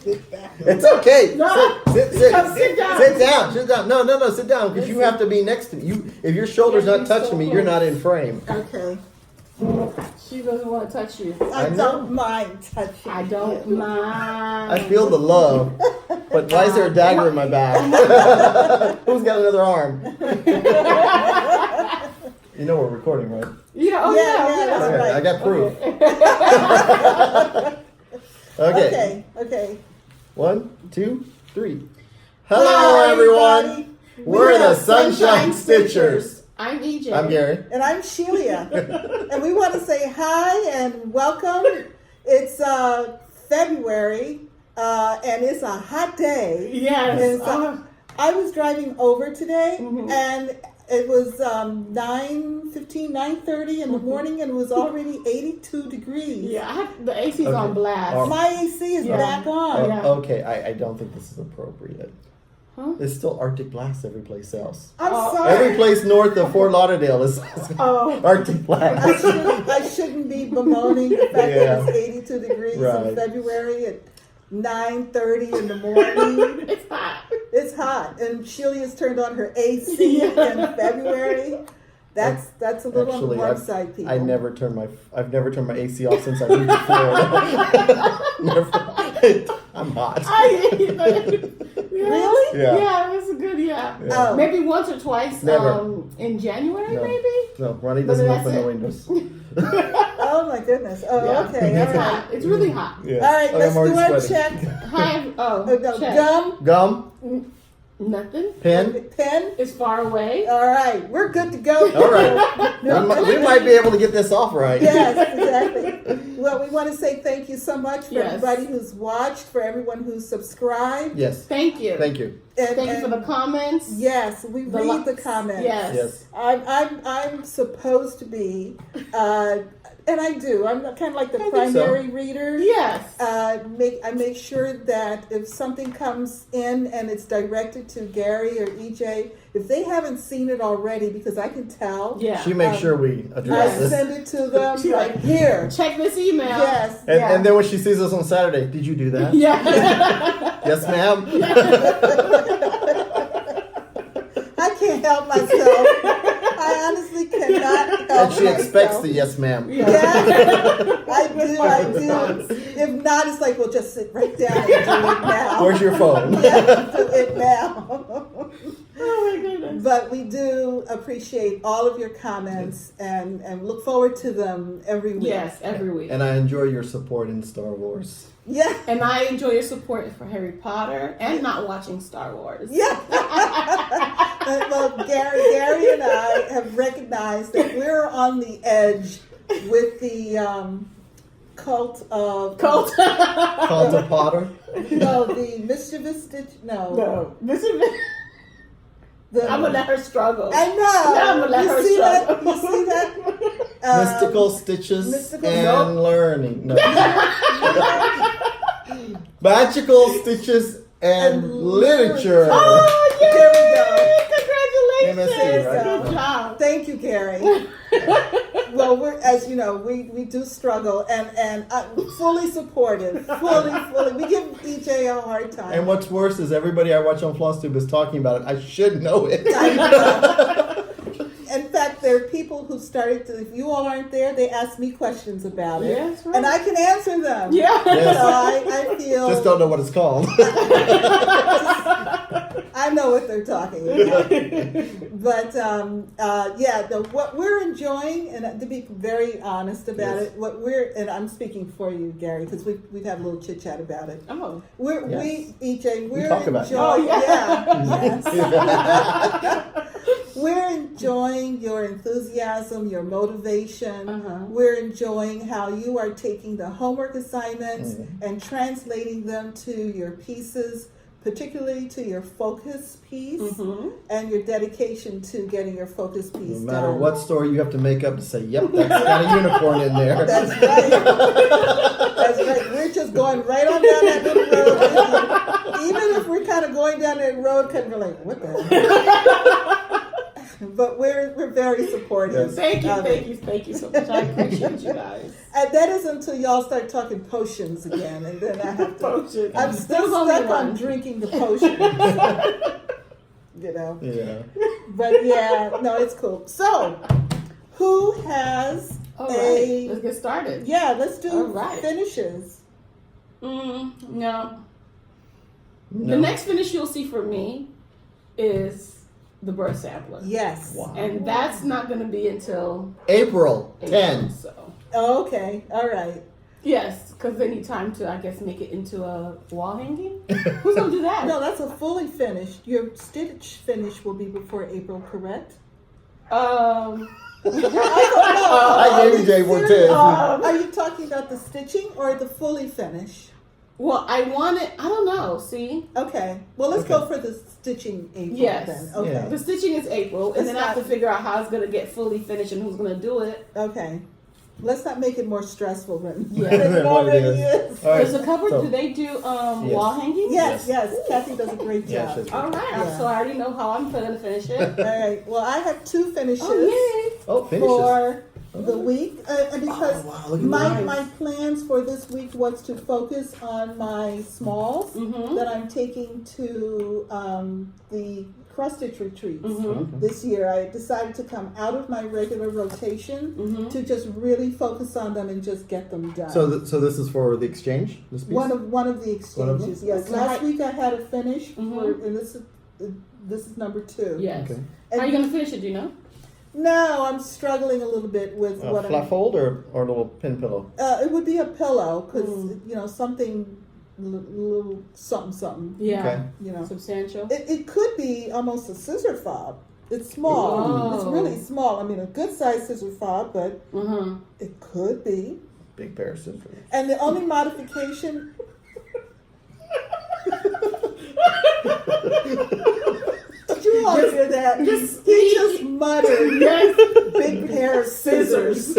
It's okay. No. Sit Sit down. Sit down. No, sit down because you have to be next to me. If your shoulder's not touching me, you're not in frame. Okay. She doesn't want to touch you. I don't mind touching. I don't mind. I feel the love. But why is there a dagger in my back? Who's got another arm? You know we're recording, right? Yeah, That's Okay, right. I got proof. Okay. Okay. 1, 2, 3. Hello, Hello, everyone. everybody. We're the Sunshine Stitchers. I'm EJ. I'm Gary. And I'm Shelia. And we want to say hi and welcome. It's February, and it's a hot day. Yes. And so I was driving over today, and it was 9:30 in the morning, and it was already 82 degrees. Yeah, the AC's on blast. My AC is back on. Yeah. Okay, I don't think this is appropriate. Huh? It's still Arctic blast every place else. I'm sorry. Every place north of Fort Lauderdale is Arctic blast. I shouldn't be bemoaning the fact that it's 82 degrees in February at 9:30 in the morning. It's hot. It's hot, and Shelia's turned on her AC in February. That's a little on the warm side, people. I've never turned my AC off since I moved to Florida. Never. I'm hot. Really? Yeah, it was good. Yeah. Oh. Maybe once or twice. Never. In January, No. maybe. No, Ronnie doesn't But open that's the it. windows. Oh my goodness. Oh, Yeah. okay. It's All right. hot. It's really hot. Yeah. All right, Okay, let's I'm do already our sweating. check. Hi. No, Check. gum, Nothing. Pen. pen. It's far away. All right, we're good to go. All right. We might be able to get this off right. Yes, exactly. Well, we want to say thank you so much for Yes. everybody who's watched, for everyone who's subscribed. Yes. Thank you. Thank you. And, Thank you for the comments. Yes, we read the likes. comments. Yes. I'm supposed to be, and I do. I'm kind of like the I think primary reader. Yes. I make sure that if something comes in and it's directed to Gary or EJ, if they haven't seen it already, because I can tell. Yeah. She makes sure we I address this. send it to them She's like, like, here. Check this email. Yes. And then when she sees us on Saturday, did you do that? Yeah. Yes, ma'am. I can't help myself. I honestly cannot help myself. And she expects the yes, ma'am. Yes, I do. If not, it's like, well, just sit right down and do it now. Where's your phone? Yes, do it now. Oh my goodness. But we do appreciate all of your comments and look forward to them every week. Yes, every week. And I enjoy your support in Star Wars. Yeah. And I enjoy your support for Harry Potter and not watching Star Wars. Yeah. Well, Gary and I have recognized that we're on the edge with the cult of Cult of Potter? No, the mischievous stitch. No. This is. I'm gonna let her struggle. I know. I'm gonna let her see struggle. that? You see that? Mystical stitches mystical- and learning. No. Magical stitches and literature. Oh, yay! There we go. Congratulations! MSc, right? Good job. Thank you, Gary. Well, we're, as you know, we do struggle, and I'm fully supportive. Fully. We give EJ a hard time. And what's worse is everybody I watch on Flosstube is talking about it. I should know it. I know. In fact, there are people who started to, if you all aren't there, they ask me questions about it. Yeah, that's right. And I can answer them. Yeah. Yes. So I feel... Just don't know what it's called. I know what they're talking about. But, what we're enjoying, and to be very honest about Yes. it, and I'm speaking for you, Gary, because we've had a little chit-chat about it. Oh. We're talk about it. enjoying... Oh, yes. We're enjoying your enthusiasm, your motivation. Uh-huh. We're enjoying how you are taking the homework assignments and translating them to your pieces, particularly to your focus piece and your dedication to getting your focus piece No matter done. what story you have to make up to say, yep, that's got a unicorn in there. That's right. That's right. We're just going right on down that little road. Even if we're kind of going down that road, kind of like, what the hell? But we're very supportive. Thank you, of thank it. you, thank you so much. I appreciate you guys. And that is until y'all start talking potions again, and then I have to. Potion. I'm still There's only stuck on one. drinking the potion. You know. Yeah. But yeah, no, it's cool. So, who has All a? right, let's get started. Yeah, let's do All right. finishes. No. No. The next finish you'll see from me is the birth sampler. Yes. Wow. And that's not going to be until April 10. So, Oh, okay. All right. yes, because they need time to, I guess, make it into a wall hanging. Who's going to do that? No, that's a fully finished. Your stitch finish will be before April, correct? I gave you J for 10. Are you talking about the stitching or the fully finish? Well, I want it, I don't know, see? Okay. Well, let's go for the stitching April Yes. then. Okay. Yeah. The stitching is April, and It's then I have to not- figure out how it's going to get fully finished and who's going to do it. Okay. Let's not make it more stressful than Yeah. than it What it already is. is. All right, Does the cupboard, so- do they do wall hanging? Yes, yes. Kathy does a great Yeah, job. she's- All right, Yeah. so I already know how I'm going to finish it. All right. Well, I have 2 finishes Oh, finishes. for the week, and because Oh, wow, look at my that. my plans for this week was to focus on my smalls Mm-hmm. that I'm taking to the cross stitch retreats. Mm-hmm. This year, I decided to come out of my regular rotation Mm-hmm. to just really focus on them and just get them done. So this is for the exchange? This piece? one of the One of them? exchanges. Yes, Okay. last week I had a finish, Mhm. and this is number 2. Yes. Okay. How are you going to finish it, do you know? No, I'm struggling a little bit with what Flat I'm. fold or a little pin pillow? It would be a pillow because something little something. Yeah. Okay. You know, Substantial. it could be almost a scissor fob. It's small. Oh. It's really small. I mean, a good size scissor fob, but Mm-hmm. it could be. Big pair of scissors. And the only modification. Did you all hear that? He just muttered. Yes. Big pair of scissors.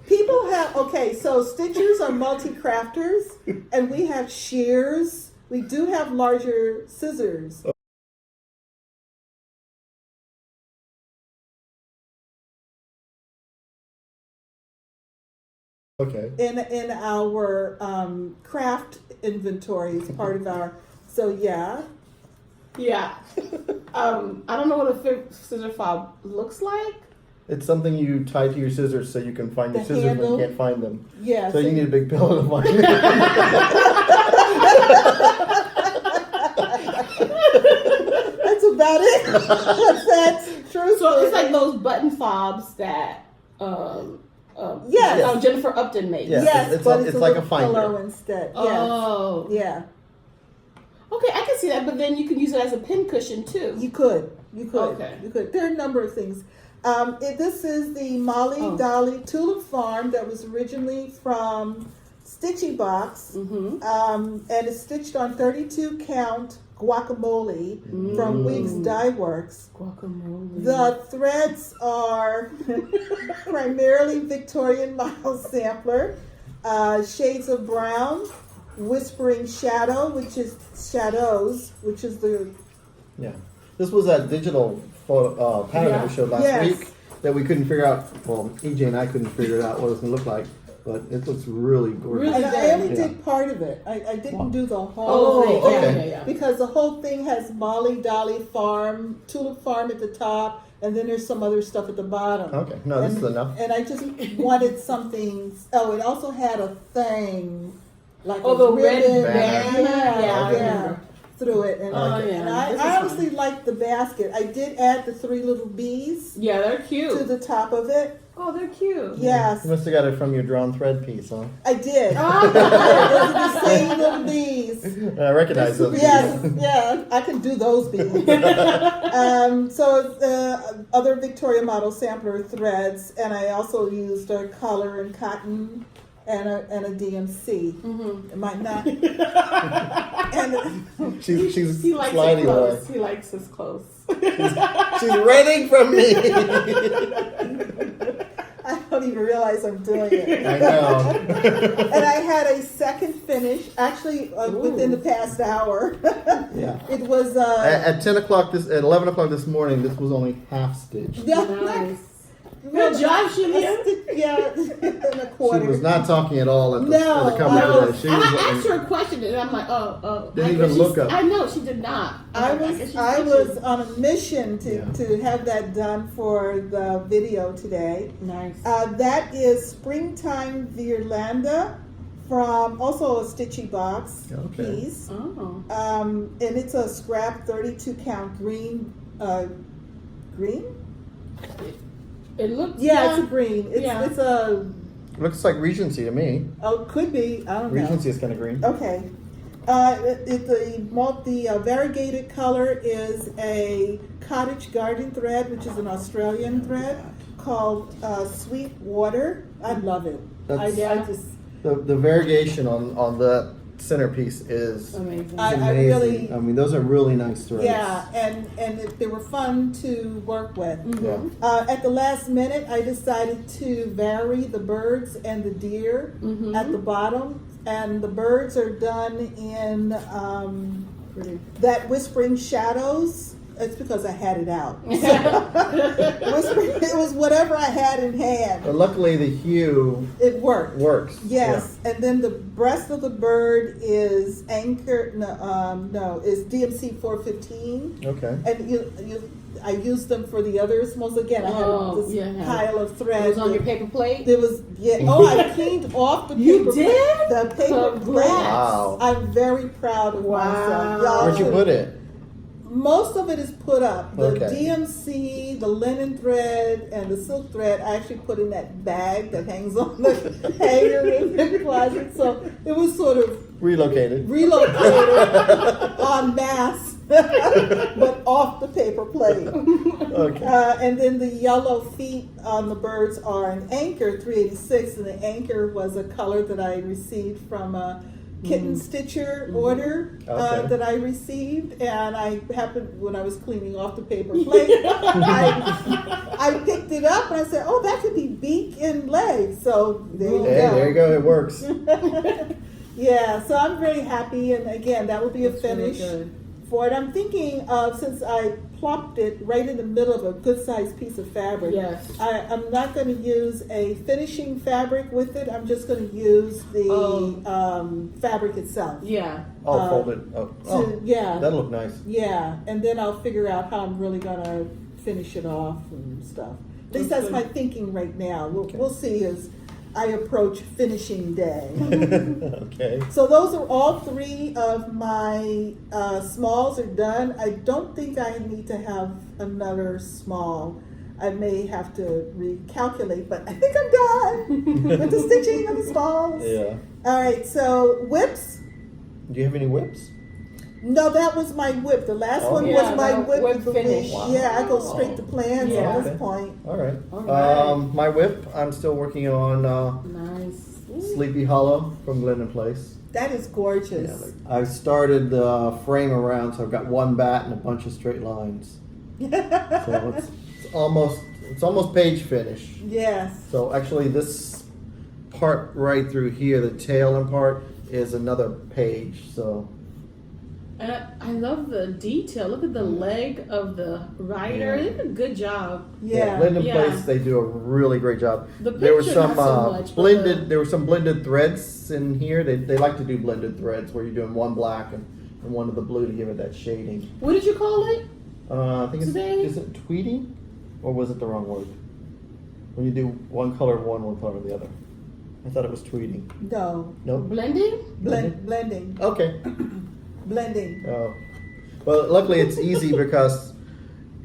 People have, okay, so stitchers are multi-crafters, and we have shears. We do have larger scissors. Okay. In our craft inventory as part of our, so yeah. Yeah. I don't know what a scissor fob looks like. It's something you tie to your scissors so you can find your The scissors when handle? you can't find them. Yeah. So you need a big pillow to find it. That's about it. That's true. So it's like those button fobs that Yes. Jennifer Upton made. Yeah. Yes, it's but like- it's, it's a like a little finder. pillow instead. Yes. Oh. Yeah. Okay, I can see that, but then you can use it as a pin cushion too. You could. Okay. You could. There are a number of things. This is the Molly Dolly Tulip Farm that was originally from Stitchy Box, Mm-hmm. and it's stitched on 32 count guacamole from Weeks Dye Works. Guacamole. The threads are primarily Victorian model sampler, shades of brown, Whispering Shadow, which is shadows, which is the Yeah. This was that digital photo, pattern that we showed last Yes. week that we couldn't figure out. Well, EJ and I couldn't figure it out what it was going to look like, but it looks really gorgeous. Really and I only Yeah. did part of it. I didn't do the whole Oh, thing. okay. yeah. Because the whole thing has Molly Dolly Farm, Tulip Farm at the top, and then there's some other stuff at the bottom. Okay. No, this and, is enough. And I just wanted something. Oh, it also had a thing. Like Oh, a the red ribbon. banner. Yeah, I Yeah. remember. Through it. And, Oh, yeah. and This is I honestly fun. liked the basket. I did add the 3 little bees Yeah, they're to cute. the top of it. Oh, they're cute. Yes, You must have got it from your drawn thread piece, huh? I did. Ah. Those are the same little bees. I recognize those. Yes, yeah, I can do those bees. So the other Victoria model sampler threads, and I also used a color and cotton and a DMC. Mm-hmm. It might not. And She's He likes it sliding away. close. He likes us close. She's running from me. I don't don't even realize I'm doing it. I know. And I had a second finish, actually within the past hour. Yeah. It was At 10 o'clock at 11 o'clock this morning, this was only half stitched. Nice. Good job, Shelia. Yeah, and a She quarter. was not talking at all at the, No, at the company I today. She And I was asked her a question, and I'm like, oh. Didn't I even guess look she's- up. I know, she did not. I guess was she's fishing. on a mission to have that done for the video today. Nice. That is Springtime Virlanda from also a Stitchy Box Okay. piece. Oh. And it's a scrap 32 count green. Green? It looks. Yeah, it's a green. Yeah. It's a, Looks like Regency to me. oh, could be. I don't know. Regency is kind of green. Okay. The variegated color is a cottage garden thread, which is an Australian thread called Sweet Water. I love it. I That's- just, The variegation on that centerpiece is Amazing. I amazing. really- I mean, those are really nice threads. yeah, and they were fun to work with. Yeah. At the last minute, I decided to vary the birds and the deer at the bottom, and the birds are done in that Whispering Shadows. It's because I had it out. It was whatever I had in hand. But luckily, the hue It worked. works. Yes, and then the breast of the bird is anchored. No, is DMC 415. Yeah. Okay. And I used them for the others. Most again, I had this pile of It thread. was on your paper plate. There was I cleaned off the paper. You did? The paper Congrats. plate. Wow. I'm very proud of myself. Y'all Where'd you should- put it? Most of it is put up. The Okay. DMC, the linen thread, and the silk thread I actually put in that bag that hangs on the hanger in the closet. So it was sort of Relocated. relocated en masse, but off the paper plate. Okay. And then the yellow feet on the birds are an anchor 386, and the anchor was a color that I received from a kitten stitcher order Okay. that I received, and I happened when I was cleaning off the paper plate, I picked it up and I said, "Oh, that could be beak and legs." So there you Hey, go. there you go. It works. Yeah, so I'm very happy, and again, that will be a That's really finish good. for it. I'm thinking of, since I plopped it right in the middle of a good sized piece of fabric, Yes. I'm not going to use a finishing fabric with it. I'm just going to use the fabric itself. Yeah. Oh, folded. Yeah, That'll look nice. yeah, and then I'll figure out how I'm really going to finish it off and stuff. At least that's my thinking right now. We'll see as I approach finishing day. Okay. So those are all three of my smalls are done. I don't think I need to have another small. I may have to recalculate, but I think I'm done with the stitching of the smalls. Yeah. All right, so whips. Do you have any whips? No, that was my whip. The last one Yeah, was my that whip. whip finish. Yeah, I go straight to plans Yeah. at this Okay. point. All right. All right. My whip, I'm still working on Nice. Sleepy Hollow from Glendon Place. That is gorgeous. I started the frame around, so I've got one bat and a bunch of straight lines. So it's almost page finish. Yes. So actually, this part right through here, the tail end part, is another page. So And I love the detail. Look at the leg of the rider. Yeah. They did a good job. Yeah. Glendon Yeah. Place, they do a really great job. The There were picture, some not so much, but blended. There were some blended threads in here. They like to do blended threads where you're doing one black and one of the blue to give it that shading. What did you call it? I think it's Today? is it tweeting, or was it the wrong word? When you do one color one color the other. I thought it was tweeting. No. Nope. Blending? Blending. Okay. Blending. Oh. Well, luckily it's easy because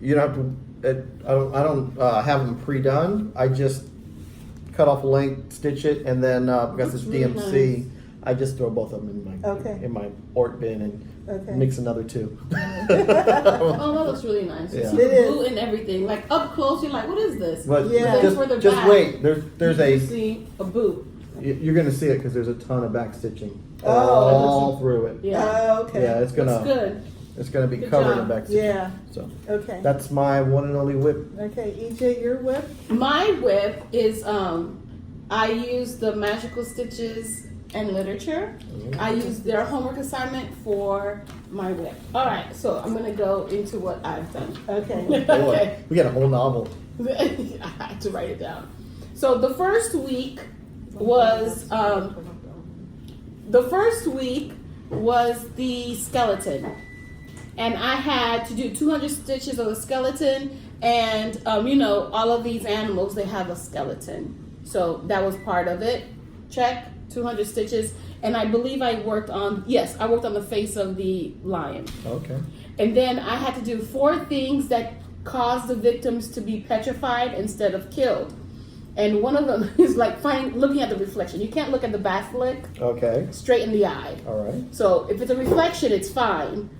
you don't have to. I don't have them pre-done. I just cut off a length, stitch it, and then because it's That's really DMC, nice. I just throw both of them in my ort bin and mix another two. Oh, that looks really nice. You Yeah. see It the is. blue and everything. Like up close, you're like, what is this? But Yeah. That's where they're just back. wait. There's You a. see a boot. You're gonna see it because there's a ton of back stitching Oh. all through it. Yeah. Okay. Yeah, it's Looks gonna. good. It's going to be Good covered job. in back stitching. Yeah. So Okay. that's my one and only whip. Okay, EJ, your whip? My whip is I use the Magical Stitches and Literature. I use their homework assignment for my whip. All right, so I'm gonna go into what I've done. Okay. Okay. We got a whole novel. I had to write it down. So the first week was the skeleton, and I had to do 200 stitches of the skeleton, and all of these animals, they have a skeleton, so that was part of it. Check, 200 stitches, and I believe I worked on the face of the lion. Okay. And then I had to do 4 things that cause the victims to be petrified instead of killed. And one of them is like looking at the reflection. You can't look at the basilisk Okay. straight in the eye. All right. So if it's a reflection, it's fine.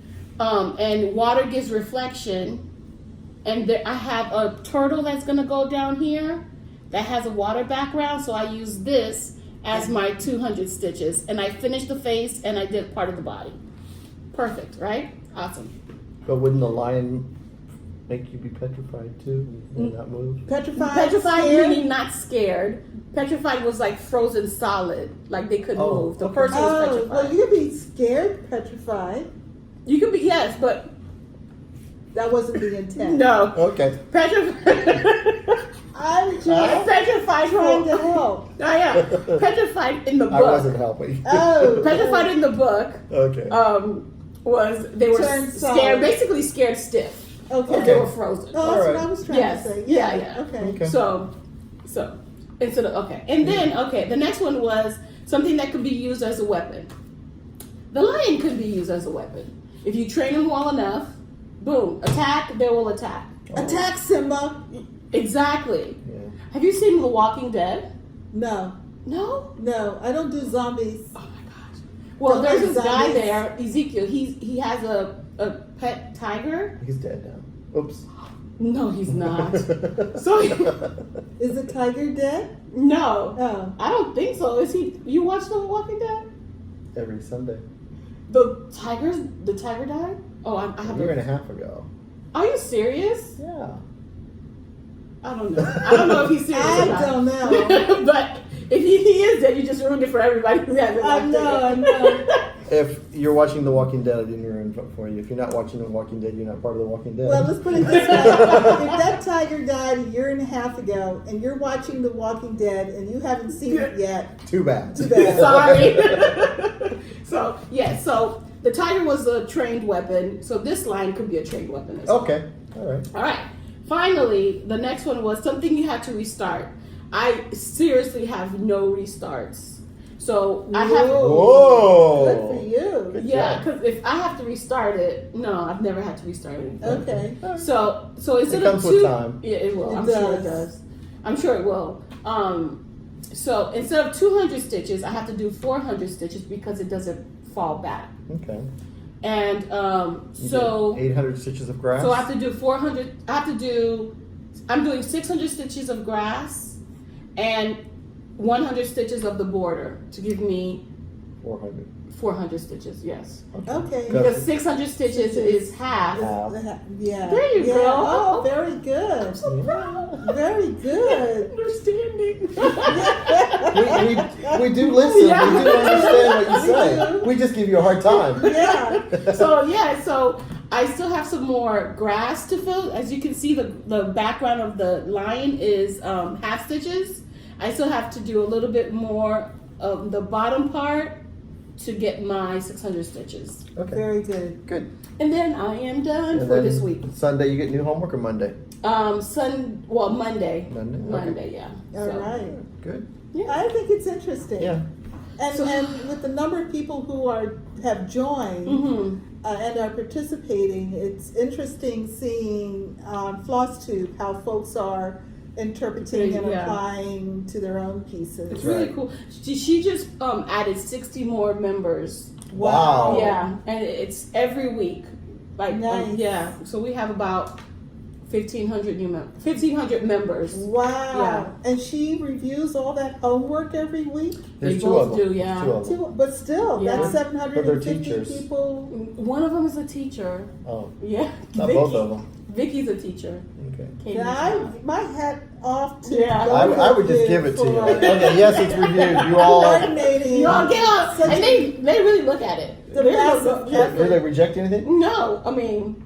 And water gives reflection. And I have a turtle that's going to go down here that has a water background. So I use this as my 200 stitches. And I finished the face and I did part of the body. Perfect, right? Awesome. But wouldn't the lion make you be petrified too and not move? Petrified, Petrified scared? meaning not scared. Petrified was like frozen solid, like they couldn't move. The okay. person was Oh, petrified. well, you could be scared, petrified. You could be, yes, but That wasn't the intent. no. Okay. Petrified. I'm just Petrified trying to from. help. I am petrified in the I wasn't book. helping. Oh. Petrified in the book Okay. was they were Turned scared, solid. basically scared stiff. Okay. They were frozen. Oh, that's what Alright. I was trying Yes. to say. Yeah. Okay. Okay. So instead of and then the next one was something that could be used as a weapon. The lion could be used as a weapon if you train him well enough. Boom, attack, they will attack. Attack Simba. Exactly. Yeah. Have you seen The Walking Dead? No, No. no, I don't do zombies. Oh my gosh. Well, Don't there's like this guy zombies. there, Ezekiel. He has a pet tiger. He's dead now. Oops. No, he's not. So Is the tiger dead? no, Oh. I don't think so. Is he? You watch The Walking Dead? Every Sunday. The tiger died? Oh, I A have year and to. a half ago. Are you serious? Yeah. I don't know. I don't know if he's serious or I not. don't know. But if he is dead, you just ruined it for everybody who hasn't I watched know, I it. know. If you're watching The Walking Dead, I didn't ruin it for you. If you're not watching The Walking Dead, you're not part of The Walking Dead. Well, let's put it this way. If that tiger died a year and a half ago and you're watching The Walking Dead and you haven't seen it yet, Too bad. Too bad. Sorry. So the tiger was a trained weapon. So this line could be a trained weapon as well. Okay. All right. All right. Finally, the next one was something you had to restart. I seriously have no restarts. So I have. Whoa. good for you. Good Yeah, job. because if I have to restart it, no, I've never had to restart it. Okay. So instead It of comes 2, with time. yeah, it will. It I'm sure it does. does. I'm sure it will. So instead of 200 stitches, I have to do 400 stitches because it doesn't fall back. Okay. And You so did 800 stitches of grass. so I have to do 400. I'm doing 600 stitches of grass and 100 stitches of the border to give me 400. 400 stitches. Yes, Okay. because 600 stitches is half. Yeah. There you yeah. go. Oh, very good. I'm so proud. Very good. Understanding. We do listen. Yeah. We do understand what you We say. do. We just give you a hard time. Yeah. So I still have some more grass to fill. As you can see, the background of the lion is half stitches. I still have to do a little bit more of the bottom part to get my 600 stitches. Okay. Very good. Good. And then I am done And for then this week. Sunday, you get new homework or Monday? Monday. Monday. Monday, yeah. All So, right. Good. Yeah. I think it's interesting. Yeah. And with the number of people who have joined Mhm. and are participating, it's interesting seeing on Flosstube how folks are interpreting and Yeah. applying to their own pieces. It's really Right. cool. She just added 60 more members. Wow. Yeah, and it's every week. Like Nice. yeah, so we have about 1,500 members. Wow. And she reviews all that homework every week? There's They two both of them. do, yeah. Two of them. But still, Yeah. that's But they're 750 teachers. people. One of them is a teacher. Oh, Yeah. not both of them. Vicky's a teacher. Okay. Katie's Yeah, not. my hat off to Yeah. both I of would just give it to you. for Okay, yes, it's reviewed. You all. coordinating. You all get up, such and they really look at it. the They massive look- Did they reject anything? No, I mean,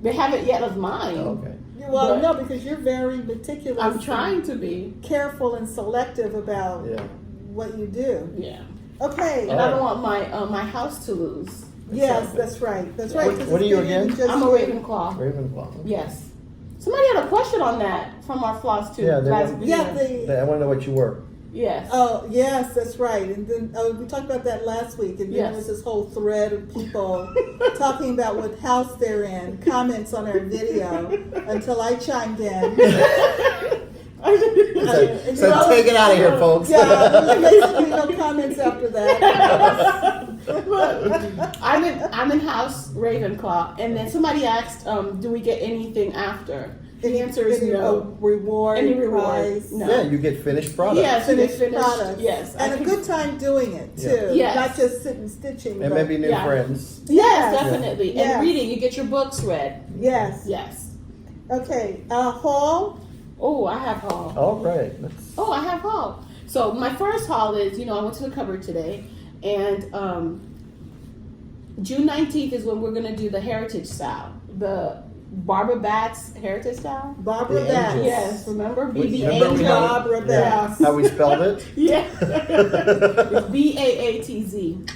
they haven't yet of mine. Oh, okay. Well, But- no, because you're very meticulous. I'm trying to be. careful and selective about Yeah. what you do. Yeah. Okay. And I don't want my house to lose. Yes, that's right. That's right. What- 'cause what it's are you bigger again? than just I'm a you. Ravenclaw. Ravenclaw. Yes. Somebody had a question on that from our Flosstube Yeah, they last want- video. Yeah, I want to know what you were. Yes. oh, yes, that's right. And then we talked about that last week. And then Yes. there was this whole thread of people talking about what house they're in, comments on our video, until I chimed in. So take it out of here, folks. Yeah, basically no comments after that. I'm in House Ravenclaw, and then somebody asked, do we get anything after? The answer is Any no. reward, Any reward? prize. No. Yeah, you get finished product. Yes, you get Finished products. Yes, And I a can- good time doing it too. Yeah. Yes. Not just sitting stitching. And but maybe new Yeah. friends. Yes, Yeah. definitely. Yeah. And reading, you get your books read. Yes. Yes. Okay. Haul. Oh, I have haul. All right. Let's, Oh, I have haul. So my first haul is, I went to the cupboard today, and June 19th is when we're gonna do the HeritageAngelsSAL, the Barbara Batts HeritageAngelsSAL. Barbara The Batts. Angels. Yes, remember BB Remember Angel. Barbara Batts. How we spelled it? Yeah, it's BAATZ.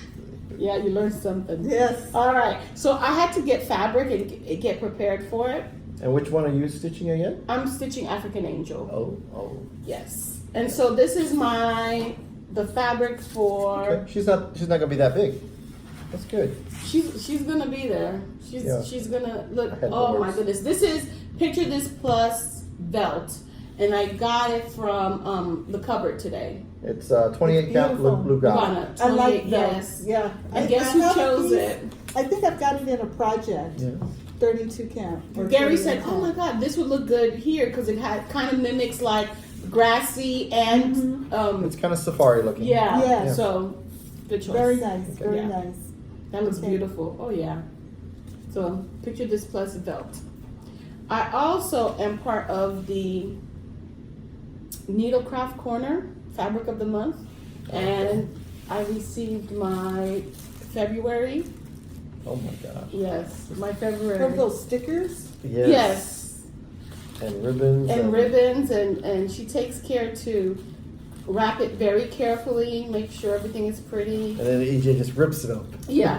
Yeah, you learned something. Yes. All right, so I had to get fabric and get prepared for it. And which one are you stitching again? I'm stitching African Angel. Oh. Yes, and so this is the fabric for. Okay. She's not gonna be that big. That's good. She's gonna be there. Yeah. She's gonna look. I had the Oh my worst. goodness! This is Picture This Plus Belt, and I got it from the cupboard today. It's 28 count Beautiful. Lugano. Lugano, I like 28, that. yes. Yeah. And guess who have a chose piece. it? I think I've got it in a project. Yeah. 32 count. or Gary 28 said, "Oh count. my God, this would look good here because it kind of mimics like grassy and It's kind of safari looking. yeah. Yeah. So good choice. Very nice. Very Yeah. nice. That looks Okay. beautiful. Oh yeah. So Picture This Plus Belt. I also am part of the Needlecraft Corner Fabric of the Month, and I received my February. Oh my gosh. Yes, my February. From those stickers. Yes. And ribbons. And ribbons, and she takes care to wrap it very carefully, make sure everything is pretty. And then EJ just rips it up. Yeah.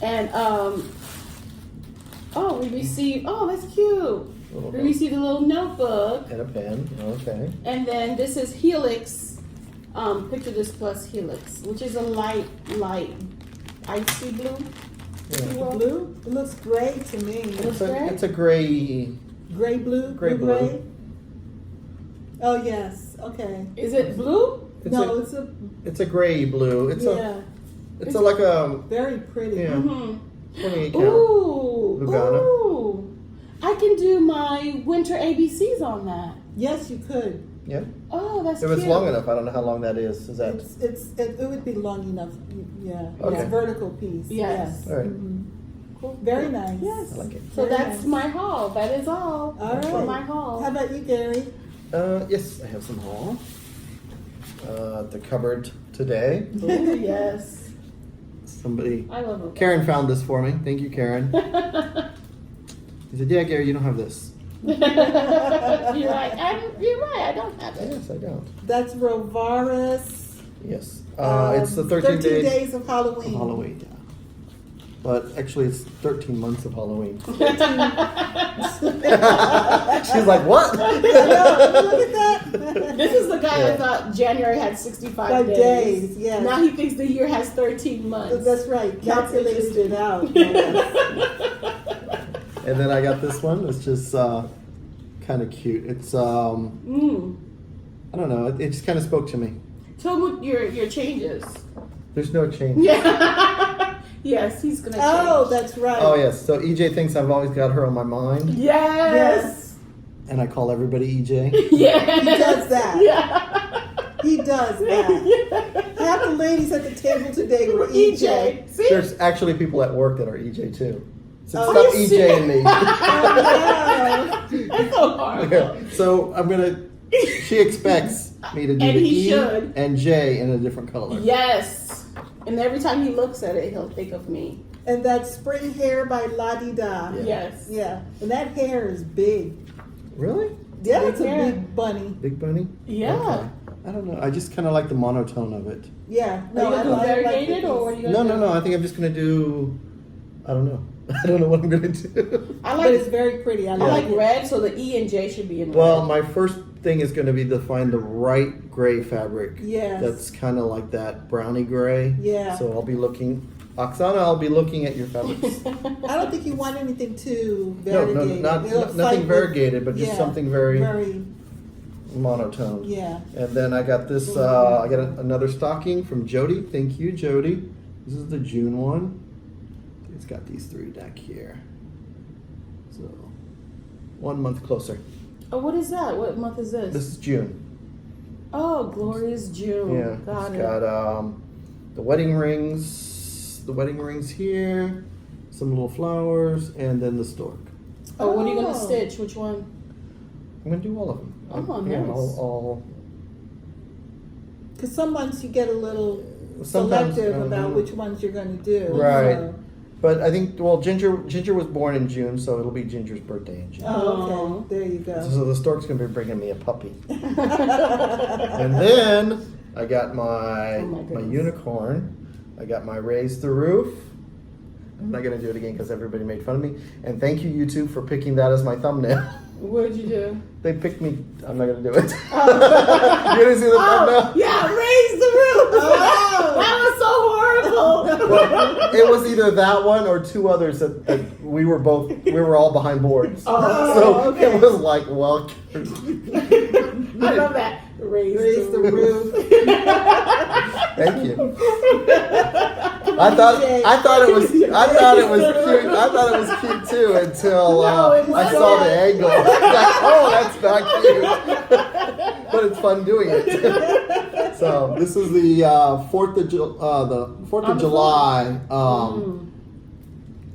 And we received, that's cute. Little We note. received a little notebook, And a pen. Okay. and then this is Helix, Picture This Plus Helix, which is a light icy blue. if you Yeah. will. Blue. It looks gray to me. It's a gray. Gray blue. Gray blue. Gray. Oh yes. Okay. Is it blue? No, it's a It's a gray blue. It's yeah. like a Very pretty. Yeah. Mm-hmm. 28 count. Ooh. Lugano. Ooh. I can do my winter ABCs on that. Yes, you could. Yeah. Oh, that's If it's cute. long enough, I don't know how long that is. Is that? It would be long enough. Yeah. Okay. It's a vertical piece. Yes. All right. Mhm. Cool. Very nice. Yes. I like it. So Very that's nice. my haul. That is all. All for right. my haul. How about you, Gary? Yes, I have some haul. The cupboard today. Ooh, yes. Somebody, I love it. Karen found this for me. Thank you, Karen. He said, "Yeah, Gary, you don't have this." You're right. You're right. I don't have it. Yes, I don't. That's Rovaris. Yes. It's the 13 days of Halloween. of Halloween. Yeah. But actually, it's 13 months of Halloween. She's like, "What?" Look at that. This is the guy Yeah. that thought January had 65 By days. days, yes. Now he thinks the year has 13 months. That's right. Calculated interesting. it out. Yes. And then I got this one. It's just kind of cute. It's I don't know. It just kind of spoke to me. Tell me your changes. There's no change. Yeah. Yes, he's gonna. Oh, change. that's right. Oh yes. So EJ thinks I've always got her on my mind, Yes. and I call everybody EJ. Yes. He does that. Yeah. He does that. Half the ladies at the table today were EJ. EJ. See? There's actually people at work that are EJ too. So Oh, stop you EJ and me. Oh, That's so horrible. Okay, so I'm gonna. She expects me to do And the he E should. and J in a different color. Yes. And every time he looks at it, he'll think of me. and that spring hair by La Di Da. Yeah. Yes. Yeah, and that hair is big. Really? Yeah, Big it's a hair. big bunny. Big bunny? Yeah. Okay. I don't know. I just kind of like the monotone of it. Yeah, Are you gonna do I like variegated the or what are you No, gonna no, do? no. I think I'm just gonna do. I don't know. I don't know what I'm gonna do. I But it's like very pretty. I I like like it. red, so the E and J should be in red. Well, my first thing is gonna be to find the right gray fabric. Yes. That's kind of like that brownie gray. Yeah. So I'll be looking. Oksana, I'll be looking at your fabrics. I don't think you want anything too No, variegated. not It'll nothing fight with- variegated, but just yeah, something very very, monotone. yeah. And then I got this, I got another stocking from Jody. Thank you, Jody. This is the June one. It's got these three back here. So, 1 month closer. Oh, what is that? What month is this? This is June. Oh, Glorious June. Yeah, Got it's it. got the wedding rings here, some little flowers, and then the stork. Oh, what are you gonna Oh. stitch? Which one? I'm gonna do all of them. Oh, Yeah, nice. all Because some months you get a little sometimes, selective about which ones you're going to do. Right. So- But I think, well, Ginger was born in June, so it'll be Ginger's birthday in June. Oh, okay. There you go. So the stork's gonna be bringing me a puppy. And then I got my Oh my my goodness. unicorn. I got my raise the roof. I'm not gonna do it again because everybody made fun of me. And thank you, YouTube, for picking that as my thumbnail. What'd you do? They picked me. I'm not gonna do it. You didn't see the thumbnail? Yeah, raise the roof. Oh. That was so horrible. Well, it was either that one or two others that we were all behind boards. Oh, So okay. it was like, well, I love that. Raise Raise the roof. thank you. I thought it was cute. I thought it was cute too until No, it I saw the wasn't. angle. I was like, oh, that's not cute. But it's fun doing it. So this is the 4th of July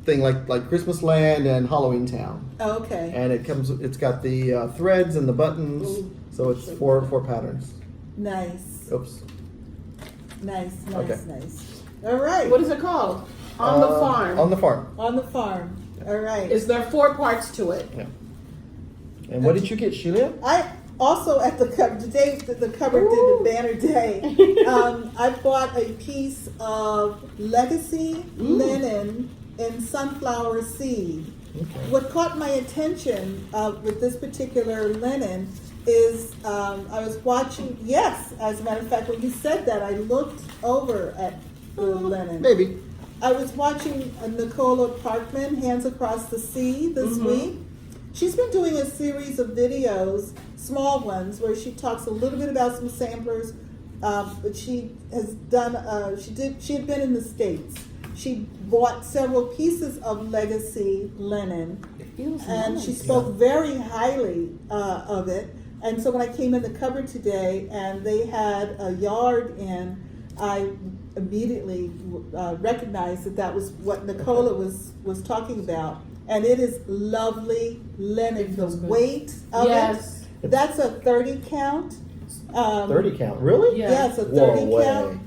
thing, like Christmasland and Halloween Town, Okay. and it's got the threads and the buttons, so it's four patterns. Nice. Oops. Nice, nice, Okay. nice. All right. What is it called? On the farm. On the farm. On the farm. All right. Is there 4 parts to it? And what did you get, Shelia? I also at the cover today. The cover did the banner day. I bought a piece of legacy linen in sunflower seed. Okay. What caught my attention with this particular linen is I was watching. Yes, as a matter of fact, when you said that, I looked over at the linen. Maybe. I was watching Nicola Parkman, Hands Across the Sea, this week. She's been doing a series of videos, small ones, where she talks a little bit about some samplers. But she has done. She had been in the States. She bought several pieces of legacy linen, and she spoke very highly of it. And so when I came in the cupboard today, and they had a yard in, I immediately recognized that was what Nicola was talking about. And it is lovely linen. The weight of Yes. it, that's a 30 count. 30 count, really? Yeah. Yeah, it's a Whoa, 30 way. count.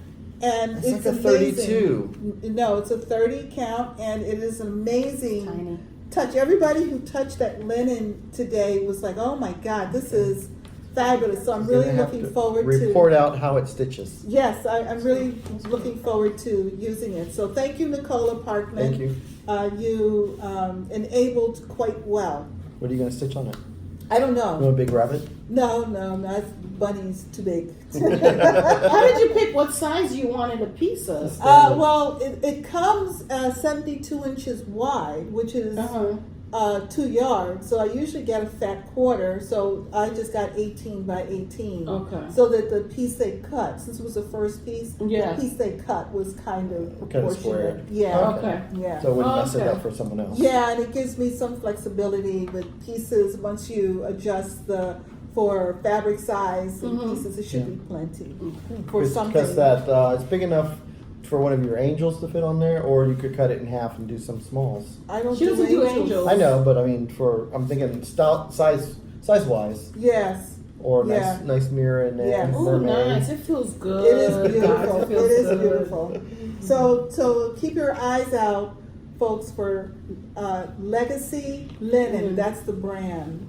And That's it's like a amazing. 32. No, it's a 30 count, and it is an amazing Tiny. touch. Everybody who touched that linen today was like, "Oh my God, this is fabulous!" So I'm really Gonna have looking to forward report to. out how it stitches. Yes, I'm really looking forward to using it. So thank you, Nicola Parkman. Thank you. You enabled quite well. What are you going to stitch on it? I don't You want know. a big rabbit? No, that's bunny's too big. How did you pick what size you wanted a piece of? Well, it comes 72 inches wide, which is Uh-huh. 2 yards, so I usually get a fat quarter. So I just got 18 by 18. Okay. So that the piece they cut, since it was the first piece, Yeah. the piece they cut was kind of Kind of proportionate. squared. Yeah. Okay. Yeah. So it wouldn't mess it Okay. up for someone else. Yeah, and it gives me some flexibility with pieces. Once you adjust for fabric size and pieces, it should be plenty for something. Because that it's big enough for one of your angels to fit on there, or you could cut it in half and do some smalls. I don't She doesn't do angels. angels. I know, but I mean, I'm thinking size wise, Yes, or Yeah. nice mirror in there. Yes. Oh, mermaid. nice. It feels good. it is guys. beautiful. It It feels is good. beautiful. So keep your eyes out, folks, for Legacy Linen. That's the brand.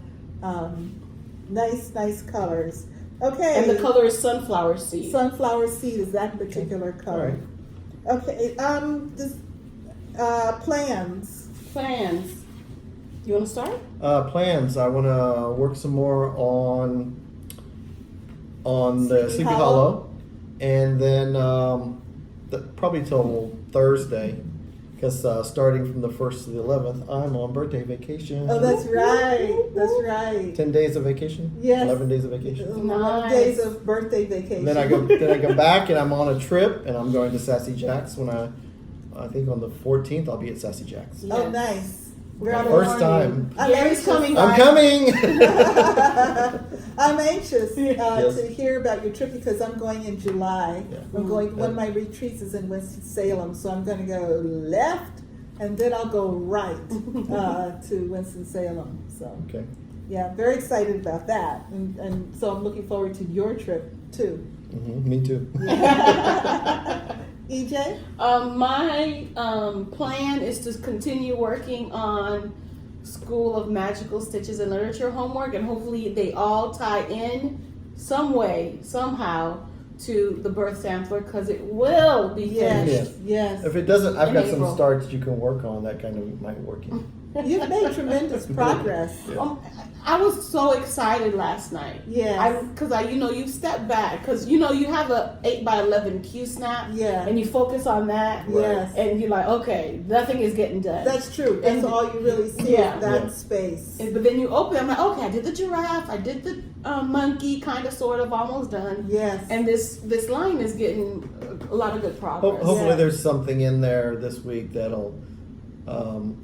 Nice colors. Okay. And the color is sunflower seed. Sunflower seed is that particular color. Okay. This plans. Plans. You want to start? Plans. I want to work some more on the Sleepy Sleepy Hollow. Hollow, and then probably till Thursday, because starting from the 1st to the 11th, I'm on birthday vacation. Oh, that's right. That's right. 10 days of vacation. Yes. 11 days of vacation. 11 days of birthday vacation. Then I go back and I'm on a trip, and I'm going to Sassy Jack's I think on the 14th I'll be at Sassy Jack's. Yeah. Oh, nice. We're on First a time. I'm Gary's anxious. coming. I'm coming. I'm anxious Yes. to hear about your trip because I'm going in July. Yeah. I'm going. One of my retreats is in Winston-Salem, so I'm going to go left, and then I'll go right to Winston-Salem. So Okay. yeah, very excited about that, and so I'm looking forward to your trip too. Me too. EJ? My plan is to continue working on School of Magical Stitches and Literature homework, and hopefully they all tie in some way, somehow, to the birth sampler, because it will be Yes, finished. yes. If it doesn't, I've In got April. some starts you can work on that kind of might work in. You've made tremendous progress. Yeah. I was so excited last night. Yes. Because you step back, because you have a 8x11 Q snap, Yeah. and you focus on that, Yes. and you're like, okay, nothing is getting done. That's true. That's And- all you really see Yeah. is that Yeah. space. But then you open, I'm like, okay, I did the giraffe, I did the monkey, kind of, sort of, almost done. Yes. And this line is getting a lot of good progress. Hopefully Yeah. there's something in there this week that'll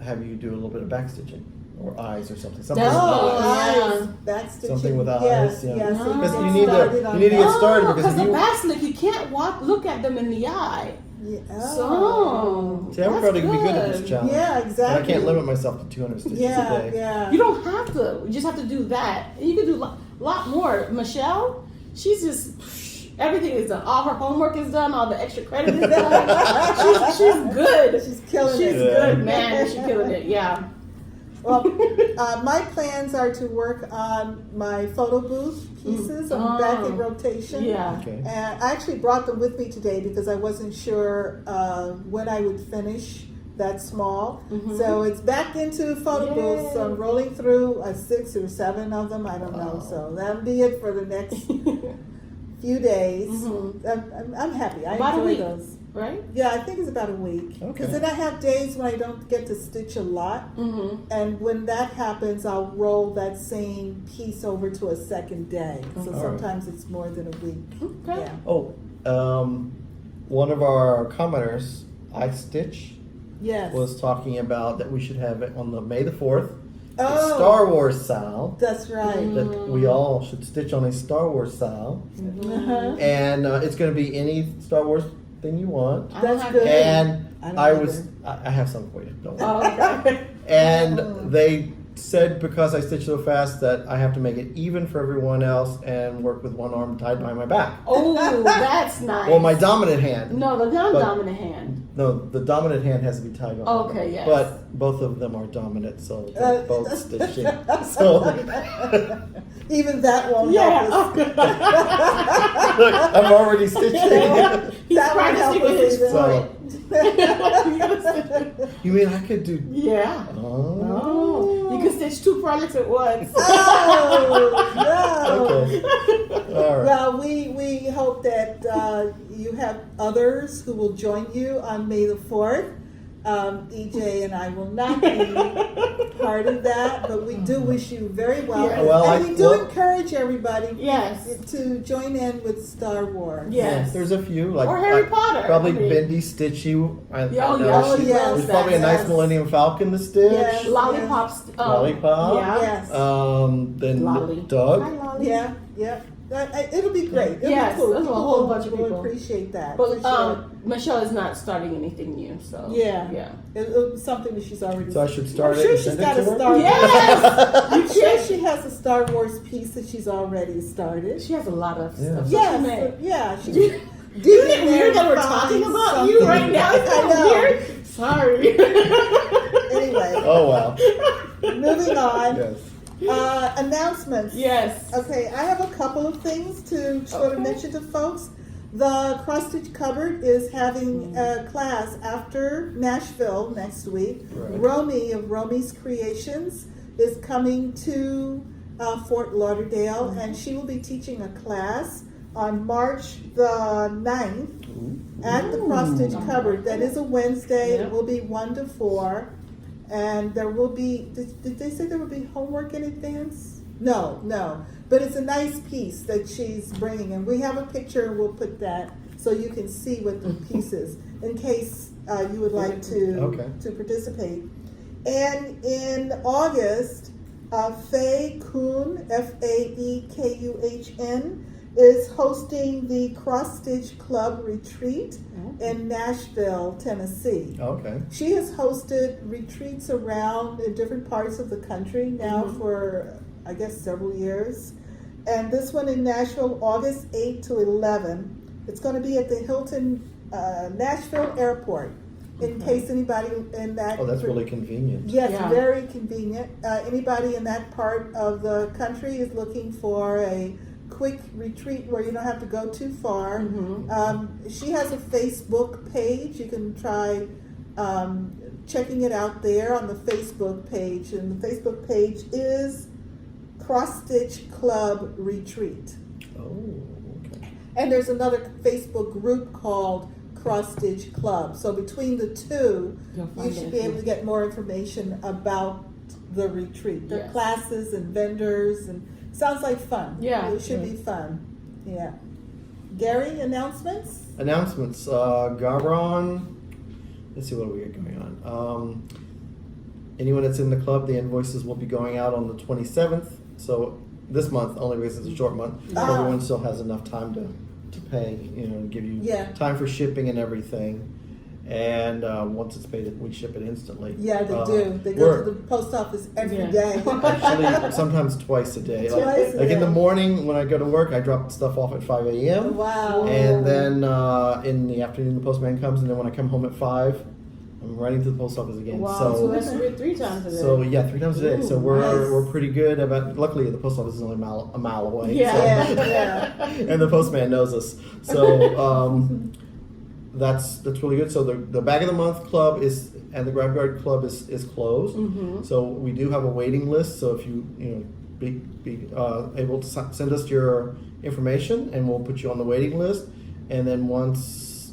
have you do a little bit of backstitching or eyes or something. Something with Oh, eyes. yeah. eyes. That's the Something with eyes, Yes, yeah. yes. So Because get you need to- started on you need to get that. started because the you- basilisk, you can't look at them in the eye. Yeah. So See, I'm probably gonna be good at this challenge. Yeah, And exactly. I can't limit myself to 200 stitches a Yeah, day. yeah. you don't have to. You just have to do that. And you can do a lot more. Michelle, she's just everything is done. All her homework is done. All the extra credit is done. she's good. She's killing She's it. Yeah. good, man. She's killing it. Yeah. Well, my plans are to work on my photo booth pieces. I'm back in rotation. Yeah. Okay. And I actually brought them with me today because I wasn't sure when I would finish that small. So it's back into photo booths. So I'm rolling through 6 or 7 of them. I don't know. Wow. So that'll be it for the next few days. I'm happy. I About a enjoy week. those. Right? Yeah, I think it's about a week. Okay. Because then I have days when I don't get to stitch a lot. And when that happens, I'll roll that same piece over to a second day. So All right. sometimes it's more than a week. Okay. Yeah. Oh, one of our commenters, iStitch, Yes. was talking about that we should have it on the May the 4th. Oh. The Star Wars SAL. That's right. That we all should stitch on a Star Wars SAL. Uh-huh. And it's going to be any Star Wars thing you want. I don't That's have good. any. And I don't I have some for you. Don't worry. Oh, okay. And they said because I stitch so fast that I have to make it even for everyone else and work with one arm tied behind my back. Oh, that's nice. Well, my dominant hand. No, the non-dominant hand. No, the dominant hand has to be tied behind. Okay, yes. But both of them are dominant, so they're both that's- stitching. So Even that won't Yeah. help us. look, I'm already stitching. He's That won't help practicing with us his either. foot. So you mean I could do? Yeah. Oh. Oh, you can stitch 2 projects at once. Oh, no. Okay. All right. Well, we hope that you have others who will join you on May the 4th. EJ and I will not be part of that, but we do wish you very well. Yeah. Well, and we do encourage everybody Yes. to join in with Star Wars. Yes. There's a few like Or Harry Potter. Probably I mean- Bendy, Stitchy. I Oh, know yeah. she- yes, There's probably a nice yes. Millennium Falcon to stitch. Yes. Lollipops. Lollipop? Yeah. Yes. Then Lolly. Doug. Hi, Lolly. Yeah, yeah. It'll be great. It'll Yes, be cool. there's a People whole bunch of will people. appreciate that. But for sure. Michelle is not starting anything new, so Yeah. yeah. It's something that she's already. So I should start I'm it sure and she's send it got to a her? Star Wars. Yes, I'm sure she has a Star Wars piece that she's already started. she has a lot of Yeah. stuff. Yes, yeah. She Isn't it weird that we're talking about you right now? Is I that know. weird? Sorry. Anyway, Oh wow. moving on. Yes. Announcements. Yes. Okay, I have a couple of things to sort of Okay. mention to folks. The Cross Stitch Cupboard is having a class after Nashville next week. Right. Romy of Romy's Creations is coming to Fort Lauderdale, and she will be teaching a class on March the 9th at the Cross Stitch Cupboard. That is a Wednesday. Yeah. It will be 1 to 4. And there will be, did they say there will be homework in advance? No. But it's a nice piece that she's bringing. And we have a picture, and we'll put that so you can see what the piece is in case you would like to participate. And in August, Faye Kuhn, Faekuhn, is hosting the Cross Stitch Club Retreat in Nashville, Tennessee. Okay. She has hosted retreats around in different parts of the country now for, I guess, several years. And this one in Nashville, August 8 to 11. It's going to be at the Hilton Nashville Airport, in case anybody in that... Oh, that's really convenient. Yes, Yeah. very convenient. Anybody in that part of the country is looking for a quick retreat where you don't have to go too far. She has a Facebook page. You can try checking it out there on the Facebook page. And the Facebook page is Cross Stitch Club Retreat. Oh, okay. And there's another Facebook group called Cross Stitch Club. So between the two, You'll you find should it. be able to get more information about the retreat. There are Yes. classes and vendors, and sounds like fun. Yeah. It should be fun. Yeah. Gary, announcements? Announcements. Garon. Let's see what we got going on. Anyone that's in the club, the invoices will be going out on the 27th. So this month, only because it's a short month, Ah. everyone still has enough time to pay, give you time for shipping and everything. And once it's paid, we ship it instantly. Yeah, they do. They go to the post office every day. Actually, sometimes twice a day. Twice a like in the day. morning when I go to work, I drop stuff off at 5 a.m. Wow. And then in the afternoon, the postman comes, and then when I come home at 5, I'm running to the post office again. Wow, So so that's 3 times a day. So yeah, 3 times a day. So Ooh, nice. we're pretty good about. Luckily, the post office is only a mile away. Yeah. So- Yeah. and the postman knows us. So that's really good. So the bag of the month club and the grab guard club is closed. So we do have a waiting list. So if you be able to send us your information, and we'll put you on the waiting list. And then once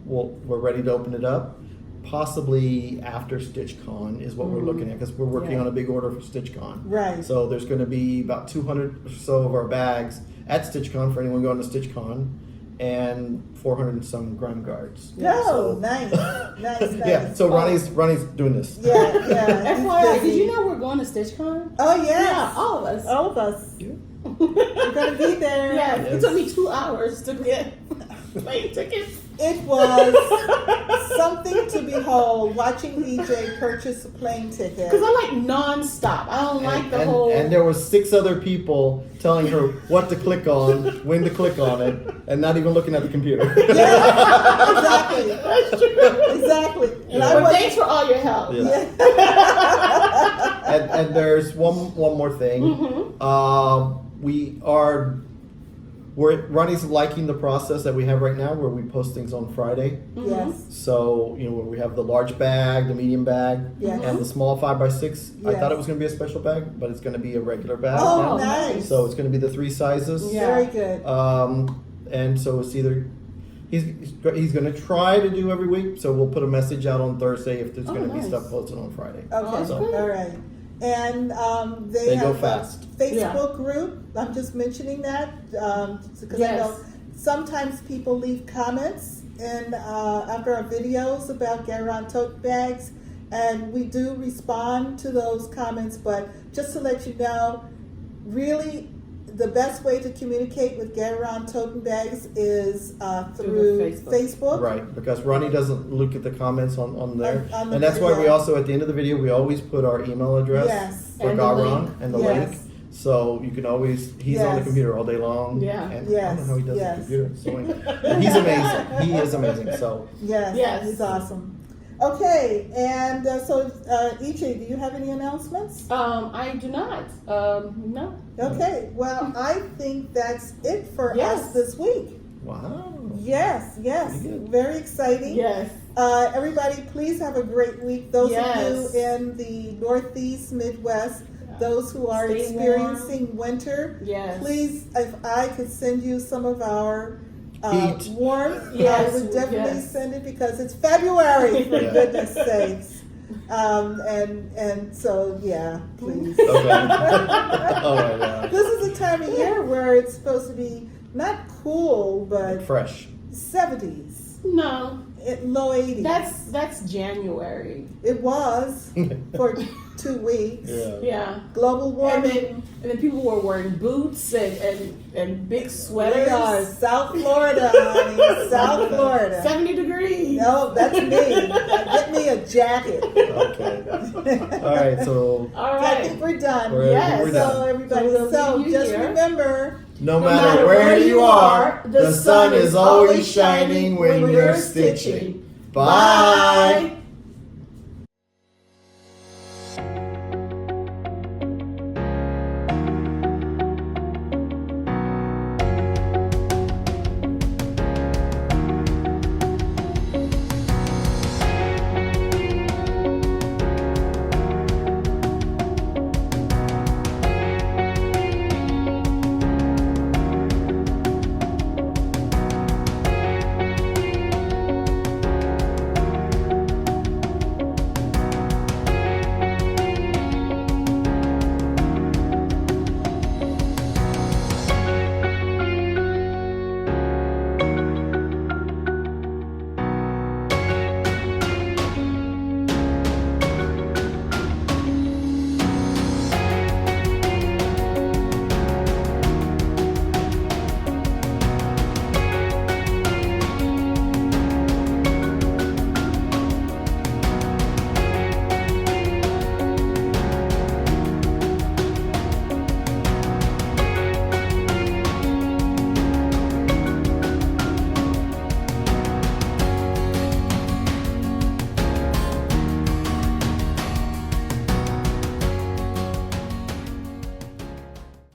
we're ready to open it up. Possibly after StitchCon is what we're looking at, because we're working on a big order for StitchCon. Right. So there's going to be about 200 or so of our bags at StitchCon for anyone going to StitchCon, and 400 and some grime guards. No, So- nice. Nice. Yeah. So Ronnie's doing this. Yeah. FYI, He's did you busy. know we're going to StitchCon? Oh, yes. Yeah, all of us. All of us. Yeah. We're going to be there. Yeah, it took me 2 hours to get plane tickets. It was something to behold watching EJ purchase a plane ticket. Because I like non-stop. I don't like the whole... And there was 6 other people telling her what to click on, when to click on it, and not even looking at the computer. Yeah, exactly. That's true. Exactly. And I But was, thanks for all your help. Yeah. and there's one more thing. Ronnie's liking the process that we have right now, where we post things on Friday. yes. So where we have the large bag, the medium bag, Yes. and the small 5x6. I Yes. thought it was going to be a special bag, but it's going to be a regular bag Oh, now. nice. So it's going to be the 3 sizes. Yeah. Very good. And so it's either He's going to try to do every week, so we'll put a message out on Thursday if there's going to be nice. stuff posted on Friday. Okay, So, all right. And They have go fast. a Facebook group. I'm just mentioning that because I know sometimes people leave comments and after our videos about Garon tote bags, and we do respond to those comments. But just to let you know, really, the best way to communicate with Garon tote bags is through Facebook. Right, because Ronnie doesn't look at the comments on there. On the And that's why we video. also, at the end of the video, we always put our email address Yes. for And the Garon link. and the Yes. link. So you can always, he's on the Yes. computer all day long. Yeah. And I Yes. don't know how he does Yes. the computer. So he's amazing. He is amazing. So Yes, he's awesome. Okay, and so EJ, do you have any announcements? I do not. No. Okay, well, I think that's it for Yes. us this week. wow. Yes, Pretty good. very exciting. Yes. Everybody, please have a great week. Those Yes. of you in the Northeast, Midwest, those who are Stay experiencing winter, Yes. please, if I could send you some of our Heat. warmth, Yes, I would definitely yes. send it because it's February, for Yeah. goodness sakes. And so, yeah, please. Okay. All right. Yeah. This is a time of year where it's supposed to be not cool, but Fresh. 70s, No. low 80s. That's January. It was for 2 weeks. Yeah. Yeah. Global And warming. then people were wearing boots and big We sweaters. are South Florida, honey. South Florida. 70 degrees. No, that's me. Get me a jacket. Okay. All right. So All I right. think we're done. Yes. we're done. So everybody, So we'll so leave you just here. remember, no matter where you are, the sun is always shining when you're stitching. Bye.